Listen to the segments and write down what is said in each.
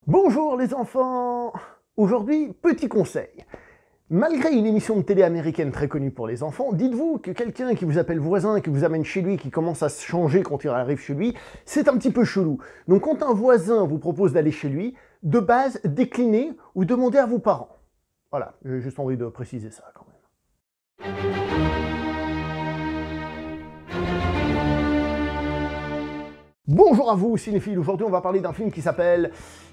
Bonjour les enfants! Aujourd'hui, petit conseil. Malgré une émission de télé américaine très connue pour les enfants, dites-vous que quelqu'un qui vous appelle voisin et qui vous amène chez lui, qui commence à se changer quand il arrive chez lui, c'est un petit peu chelou. Donc quand un voisin vous propose d'aller chez lui, de base, déclinez ou demandez à vos parents. Voilà, j'ai juste envie de préciser ça quand même. Bonjour à vous cinéphiles, aujourd'hui on va parler d'un film qui s'appelle...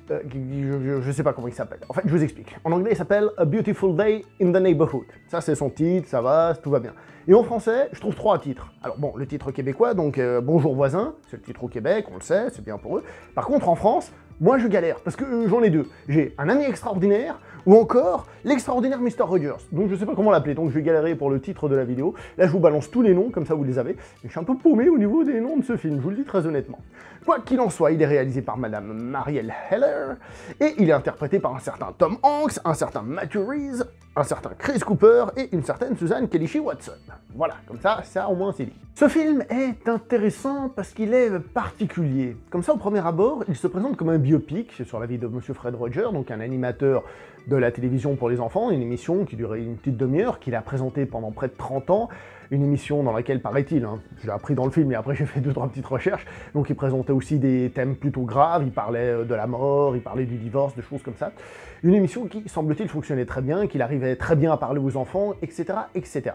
je sais pas comment il s'appelle, en fait je vous explique. En anglais il s'appelle A Beautiful Day in the Neighborhood. Ça c'est son titre, ça va, tout va bien. Et en français, je trouve 3 titres. Alors bon, le titre québécois, donc Bonjour voisin, c'est le titre au Québec, on le sait, c'est bien pour eux. Par contre en France, moi je galère, parce que j'en ai deux. J'ai Un ami extraordinaire, ou encore l'extraordinaire Mr. Rogers. Donc je sais pas comment l'appeler, donc je vais galérer pour le titre de la vidéo. Là je vous balance tous les noms, comme ça vous les avez. Mais je suis un peu paumé au niveau des noms de ce film, je vous le dis très honnêtement. Quoi qu'il en soit, il est réalisé par Madame Marielle Heller, et il est interprété par un certain Tom Hanks, un certain Matthew Rhys, un certain Chris Cooper et une certaine Suzanne Kelechi-Watson. Voilà, comme ça au moins c'est dit. Ce film est intéressant parce qu'il est particulier. Comme ça, au premier abord, il se présente comme un biopic sur la vie de Monsieur Fred Rogers, donc un animateur de la télévision pour les enfants, une émission qui durait une petite demi-heure, qu'il a présentée pendant près de 30 ans, une émission dans laquelle, paraît-il, je l'ai appris dans le film et après j'ai fait 2-3 petites recherches, donc il présentait aussi des thèmes plutôt graves, il parlait de la mort, il parlait du divorce, de choses comme ça. Une émission qui, semble-t-il, fonctionnait très bien, qu'il arrivait très bien à parler aux enfants, etc., etc.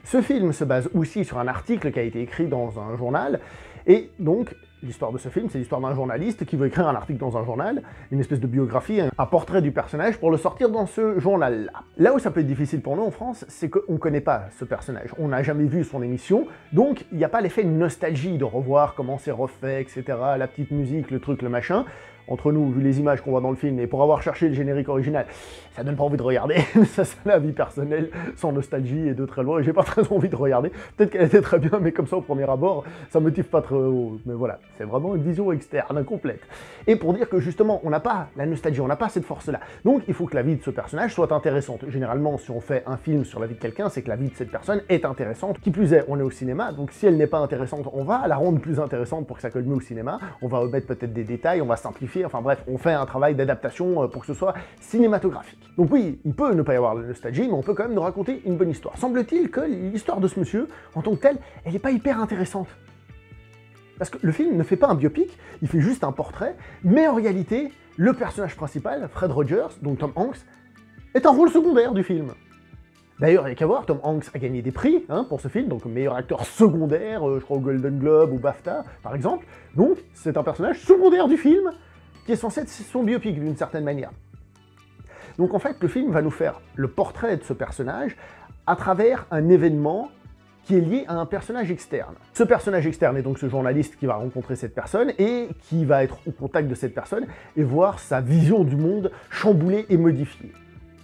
Ce film se base aussi sur un article qui a été écrit dans un journal, et donc, l'histoire de ce film, c'est l'histoire d'un journaliste qui veut écrire un article dans un journal, une espèce de biographie, un portrait du personnage pour le sortir dans ce journal-là. Là où ça peut être difficile pour nous en France, c'est qu'on ne connaît pas ce personnage, on n'a jamais vu son émission, donc il n'y a pas l'effet de nostalgie de revoir comment c'est refait, etc., la petite musique, le truc, le machin. Entre nous, vu les images qu'on voit dans le film, et pour avoir cherché le générique original, ça donne pas envie de regarder, ça c'est la vie personnelle, sans nostalgie et de très loin, et j'ai pas très envie de regarder. Peut-être qu'elle était très bien, mais comme ça au premier abord, ça me motive pas très haut. Mais voilà, c'est vraiment une vision externe, incomplète. Et pour dire que justement, on n'a pas la nostalgie, on n'a pas cette force-là. Donc il faut que la vie de ce personnage soit intéressante. Généralement, si on fait un film sur la vie de quelqu'un, c'est que la vie de cette personne est intéressante. Qui plus est, on est au cinéma, donc si elle n'est pas intéressante, on va la rendre plus intéressante pour que ça colle mieux au cinéma, on va omettre peut-être des détails, on va simplifier, enfin bref, on fait un travail d'adaptation pour que ce soit cinématographique. Donc oui, il peut ne pas y avoir la nostalgie, mais on peut quand même nous raconter une bonne histoire. Semble-t-il que l'histoire de ce monsieur, en tant que telle, elle n'est pas hyper intéressante. Parce que le film ne fait pas un biopic, il fait juste un portrait, mais en réalité, le personnage principal, Fred Rogers, donc Tom Hanks, est un rôle secondaire du film. D'ailleurs, il n'y a qu'à voir, Tom Hanks a gagné des prix pour ce film, donc meilleur acteur secondaire, je crois au Golden Globe ou BAFTA, par exemple. Donc, c'est un personnage secondaire du film, qui est censé être son biopic d'une certaine manière. Donc en fait, le film va nous faire le portrait de ce personnage à travers un événement qui est lié à un personnage externe. Ce personnage externe est donc ce journaliste qui va rencontrer cette personne et qui va être au contact de cette personne et voir sa vision du monde chamboulée et modifiée.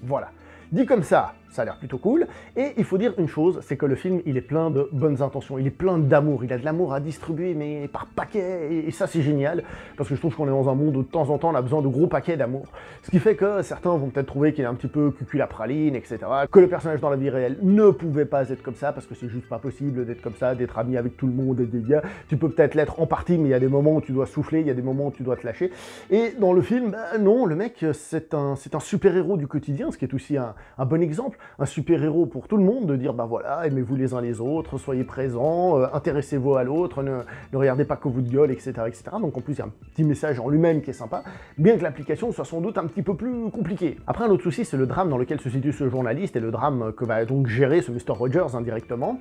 Voilà. Dit comme ça a l'air plutôt cool, et il faut dire une chose, c'est que le film, il est plein de bonnes intentions, il est plein d'amour, il a de l'amour à distribuer, mais par paquet, et ça c'est génial, parce que je trouve qu'on est dans un monde où de temps en temps on a besoin de gros paquets d'amour. Ce qui fait que certains vont peut-être trouver qu'il est un petit peu cuculapraline, etc., que le personnage dans la vie réelle ne pouvait pas être comme ça, parce que c'est juste pas possible d'être comme ça, d'être ami avec tout le monde, et des gars. Tu peux peut-être l'être en partie, mais il y a des moments où tu dois souffler, il y a des moments où tu dois te lâcher, et dans le film, bah non, le mec, c'est un super-héros du quotidien, ce qui est aussi un bon exemple, un super-héros pour tout le monde, de dire bah voilà, aimez-vous les uns les autres, soyez présents, intéressez-vous à l'autre, ne regardez pas que vous de gueule, etc., etc. Donc en plus il y a un petit message en lui-même qui est sympa, bien que l'application soit sans doute un petit peu plus compliquée. Après un autre souci, c'est le drame dans lequel se situe ce journaliste, et le drame que va donc gérer ce Mr. Rogers indirectement.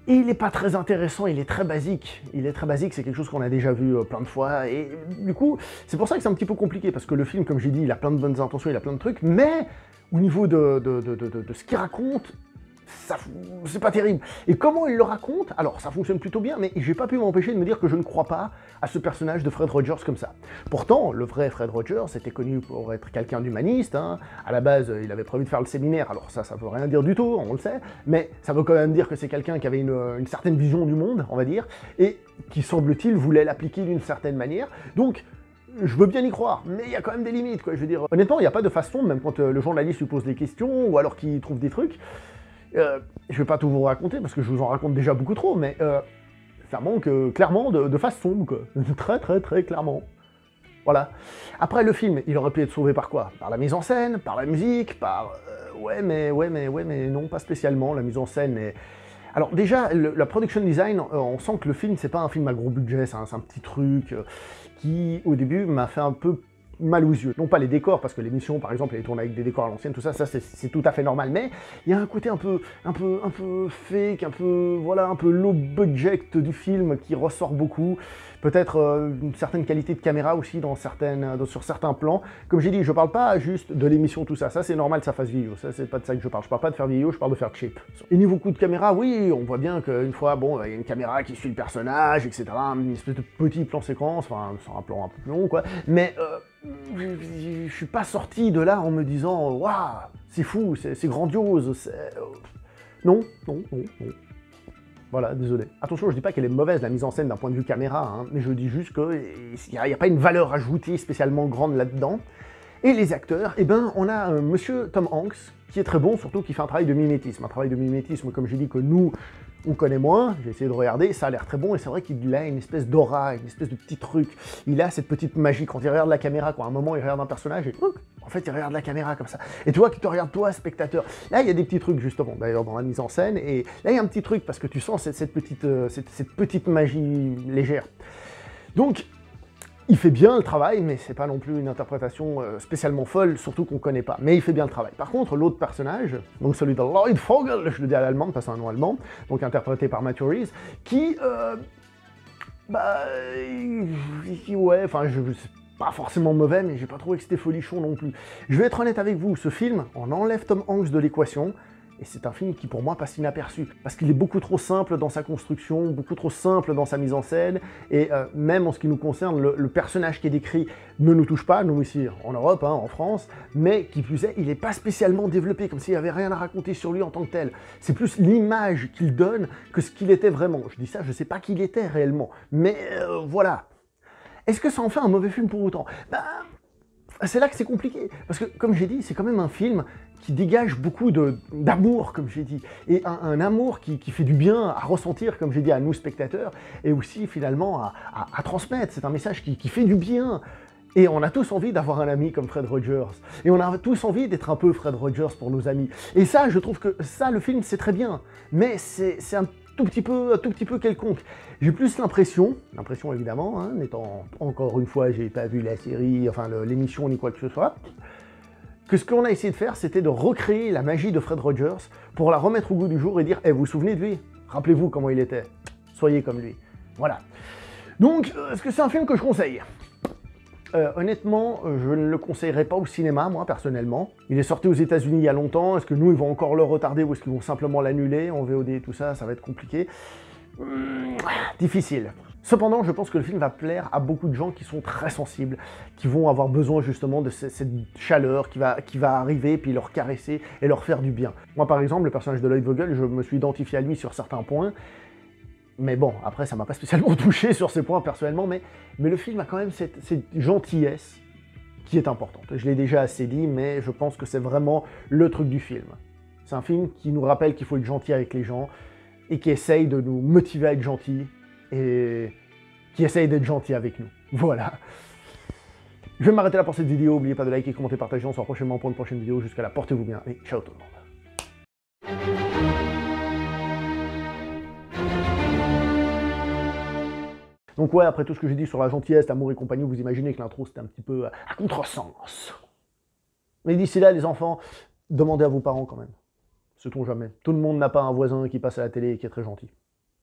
Et il n'est pas très intéressant, il est très basique. Il est très basique, c'est quelque chose qu'on a déjà vu plein de fois, et du coup, c'est pour ça que c'est un petit peu compliqué, parce que le film, comme j'ai dit, il a plein de bonnes intentions, il a plein de trucs, mais au niveau de ce qu'il raconte, c'est pas terrible. Et comment il le raconte, alors ça fonctionne plutôt bien, mais j'ai pas pu m'empêcher de me dire que je ne crois pas à ce personnage de Fred Rogers comme ça. Pourtant, le vrai Fred Rogers était connu pour être quelqu'un d'humaniste, à la base il avait prévu de faire le séminaire, alors ça veut rien dire du tout, on le sait, mais ça veut quand même dire que c'est quelqu'un qui avait une certaine vision du monde, on va dire, et qui semble-t-il voulait l'appliquer d'une certaine manière, donc je veux bien y croire, mais il y a quand même des limites, quoi. Je veux dire, honnêtement, il n'y a pas de façon, même quand le journaliste lui pose des questions, ou alors qu'il trouve des trucs, je vais pas tout vous raconter, parce que je vous en raconte déjà beaucoup trop, mais ça manque clairement de façon, quoi. Très très très clairement. Voilà. Après, le film, il aurait pu être sauvé par quoi? Par la mise en scène, par la musique, par... ouais, mais non, pas spécialement. La mise en scène est... Alors déjà, la production design, on sent que le film, c'est pas un film à gros budget, c'est un petit truc qui, au début, m'a fait un peu mal aux yeux. Non pas les décors, parce que l'émission, par exemple, elle est tournée avec des décors à l'ancienne, tout ça, c'est tout à fait normal, mais il y a un côté un peu fake, un peu, voilà, un peu low budget du film qui ressort beaucoup. Peut-être une certaine qualité de caméra aussi sur certains plans. Comme j'ai dit, je parle pas juste de l'émission, tout ça. Ça, c'est normal, ça fasse vidéo. Ça, c'est pas de ça que je parle. Je parle pas de faire vidéo, je parle de faire cheap. Et niveau coup de caméra, oui, on voit bien qu'une fois, bon, il y a une caméra qui suit le personnage, etc. Une espèce de petit plan séquence, enfin, sur un plan un peu plus long, quoi. Mais je suis pas sorti de là en me disant, waouh, c'est fou, c'est grandiose, non. Voilà, désolé. Attention, je dis pas qu'elle est mauvaise, la mise en scène d'un point de vue caméra, hein, mais je dis juste qu'il n'y a pas une valeur ajoutée spécialement grande là-dedans. Et les acteurs, eh ben, on a monsieur Tom Hanks, qui est très bon, surtout qui fait un travail de mimétisme. Un travail de mimétisme, comme j'ai dit, que nous, on connaît moins, j'ai essayé de regarder, ça a l'air très bon, et c'est vrai qu'il a une espèce d'aura, une espèce de petit truc. Il a cette petite magie, quand il regarde la caméra, quoi. À un moment, il regarde un personnage, et en fait, il regarde la caméra comme ça. Et tu vois qu'il te regarde toi, spectateur. Là, il y a des petits trucs, justement, d'ailleurs, dans la mise en scène, et là, il y a un petit truc, parce que tu sens cette petite magie légère. Donc, il fait bien le travail, mais c'est pas non plus une interprétation spécialement folle, surtout qu'on connaît pas. Mais il fait bien le travail. Par contre, l'autre personnage, donc celui de Lloyd Fogel, je le dis à l'allemande, parce que c'est un nom allemand, donc interprété par Matthew Rhys, qui, ouais, enfin, c'est pas forcément mauvais, mais j'ai pas trouvé que c'était folichon non plus. Je vais être honnête avec vous, ce film, on enlève Tom Hanks de l'équation, et c'est un film qui, pour moi, passe inaperçu. Parce qu'il est beaucoup trop simple dans sa construction, beaucoup trop simple dans sa mise en scène, et même en ce qui nous concerne, le personnage qui est décrit ne nous touche pas, nous ici en Europe, hein, en France, mais qui plus est, il n'est pas spécialement développé, comme s'il n'y avait rien à raconter sur lui en tant que tel. C'est plus l'image qu'il donne que ce qu'il était vraiment. Je dis ça, je ne sais pas qui il était réellement, mais voilà. Est-ce que ça en fait un mauvais film pour autant? C'est là que c'est compliqué, parce que, comme j'ai dit, c'est quand même un film qui dégage beaucoup d'amour, comme j'ai dit, et un amour qui fait du bien à ressentir, comme j'ai dit, à nous spectateurs, et aussi, finalement, à transmettre. C'est un message qui fait du bien. Et on a tous envie d'avoir un ami comme Fred Rogers. Et on a tous envie d'être un peu Fred Rogers pour nos amis. Et ça, je trouve que ça, le film, c'est très bien. Mais c'est un tout petit peu quelconque. J'ai plus l'impression évidemment, hein, n'étant encore une fois, j'ai pas vu la série, enfin l'émission ni quoi que ce soit, que ce qu'on a essayé de faire, c'était de recréer la magie de Fred Rogers pour la remettre au goût du jour et dire, vous vous souvenez de lui? Rappelez-vous comment il était. Soyez comme lui. Voilà. Donc, est-ce que c'est un film que je conseille? Honnêtement, je ne le conseillerais pas au cinéma, moi, personnellement. Il est sorti aux États-Unis il y a longtemps. Est-ce que nous, ils vont encore le retarder ou est-ce qu'ils vont simplement l'annuler en VOD et tout ça? Ça va être compliqué. Difficile. Cependant, je pense que le film va plaire à beaucoup de gens qui sont très sensibles, qui vont avoir besoin justement de cette chaleur qui va arriver, puis leur caresser et leur faire du bien. Moi, par exemple, le personnage de Lloyd Vogel, je me suis identifié à lui sur certains points, mais bon, après, ça m'a pas spécialement touché sur ces points personnellement, mais le film a quand même cette gentillesse qui est importante. Je l'ai déjà assez dit, mais je pense que c'est vraiment le truc du film. C'est un film qui nous rappelle qu'il faut être gentil avec les gens, et qui essaye de nous motiver à être gentils, et qui essaye d'être gentil avec nous. Voilà. Je vais m'arrêter là pour cette vidéo. N'oubliez pas de liker, commenter, partager. On se revoit prochainement pour une prochaine vidéo. Jusqu'à là, portez-vous bien et ciao tout le monde. Donc ouais, après tout ce que j'ai dit sur la gentillesse, l'amour et compagnie, vous imaginez que l'intro c'était un petit peu à contresens. Mais d'ici là, les enfants, demandez à vos parents quand même. Sait-on jamais. Tout le monde n'a pas un voisin qui passe à la télé et qui est très gentil.